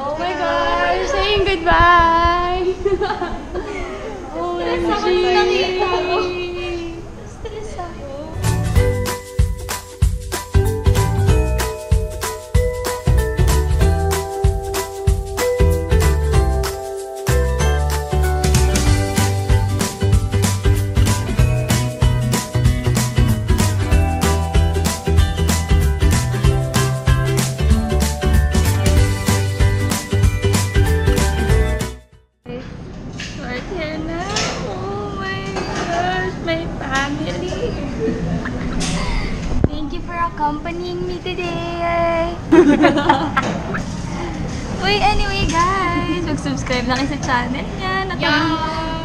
Oh my gosh! Saying goodbye! Stress ako. Thank you for accompanying me today. Uy, anyway guys, mag-subscribe na kayo sa channel niya.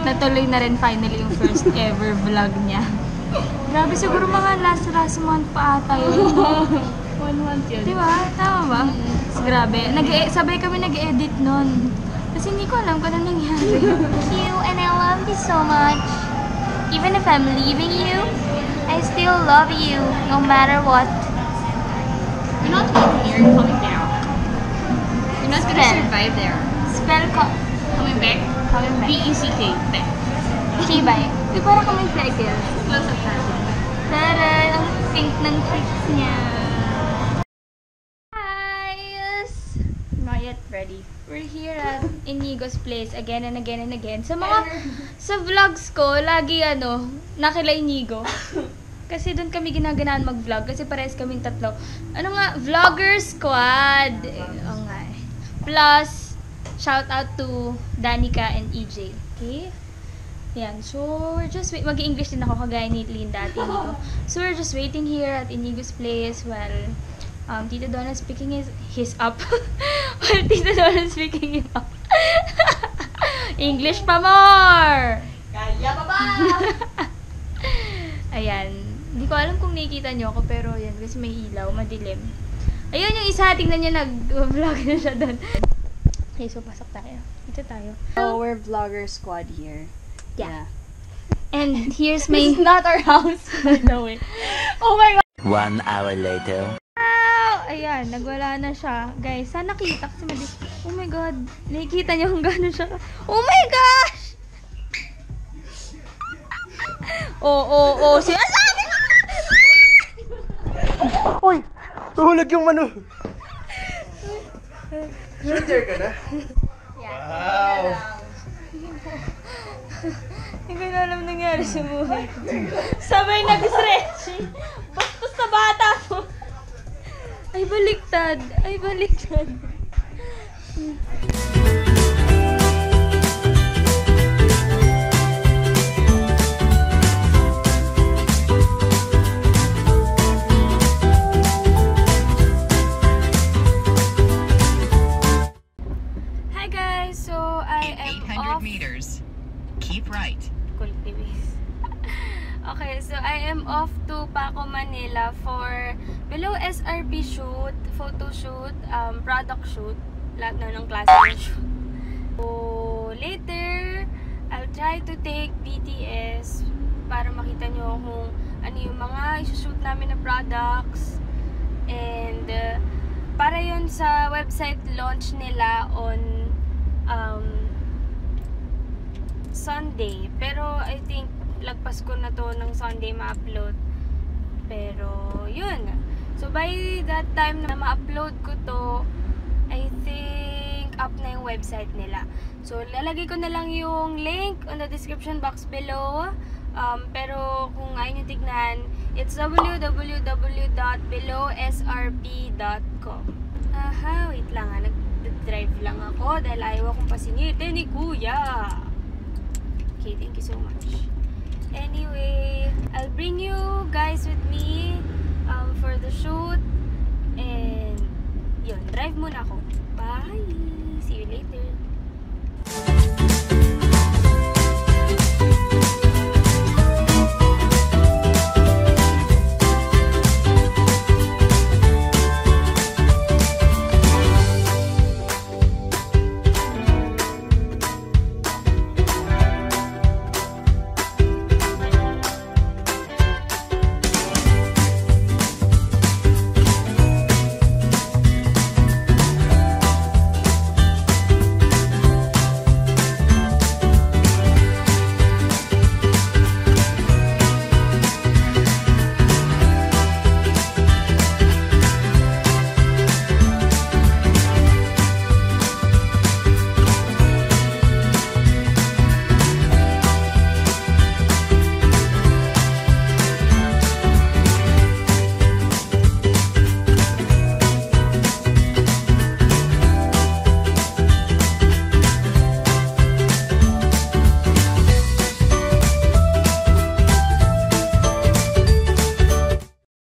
Natuloy na rin finally yung first ever vlog niya. Grabe, siguro mga last month pa ata yun. 1 month yun. Diba? Tama ba? Grabe. Sabay kami nag-edit nun. Kasi hindi ko alam kung ano nangyari. Thank you and I love you so much. Even if I'm leaving you, I still love you, no matter what. You're not leaving here, you're coming down. You're not gonna survive there. Spell ko. Coming back? Coming back. B-E-C-K. Back. Chibay. Di parang kaming freckles. Close up that. Taray! Ang pink ng cheeks niya. Guys! Not yet ready. We're here at Inigo's place again and again and again. Sa vlogs ko, lagi nakila Inigo. Kasi doon kami ginaganaan mag-vlog. Kasi parehas kaming tatlo. Ano nga? Vlogger Squad! Oo nga eh. Plus, shout out to Danica and EJ. Okay? Yan. So, we're just mag-English din ako kagaya ni Linda at Inigo. So, we're just waiting here at Inigo's place while Tita Donna speaking his up. While Tita Donna speaking him up. English pa more! Kaya pa ba? Ayan. Hindi ko alam kung nakikita nyo ako, pero yan, kasi may ilaw, madilim. Ayun yung isa, tingnan nyo, nag-vlog na siya doon. Okay, so pasok tayo. Dito tayo. So, we're vlogger squad here. Yeah. And here's my... This is not our house. No way. Oh my god! 1 hour later. Ayan, nagwala na siya. Guys, sana nakita kasi oh my god, nakikita niyo kung gano'n siya. Oh my gosh! Sinasabi ko! Uy! Tuhulog yung mano! Shooter ka na? Wow! Hindi ko na alam nangyari sa buhay ko. Sabay nag-stretching. Bastos na bata po. Ay, baliktad. Ay, baliktad. Hi guys, so I am 800 meters. Keep right. Okay, so I am off to Paco, Manila for below SRP shoot, photo shoot, product shoot, lahat na ng klase ng shoot. So later, I'll try to take BTS para makita nyo kung ano yung mga isushoot namin na products. And para yun sa website launch nila on Sunday. Pero I think lagpas ko na to ng Sunday ma-upload. Pero yun. So by that time na ma-upload ko to, I think up na yung website nila. So lalagay ko na lang yung link on the description box below. Pero kung ayaw nyo tignan, it's www.belowsrp.com. Aha, wait lang ha. Nag-drive lang ako dahil ayaw akong pasingitin ni Kuya. Okay, thank you so much. Anyway, I'll bring you guys with me for the shoot. And yun, drive muna ako. Bye! See you later.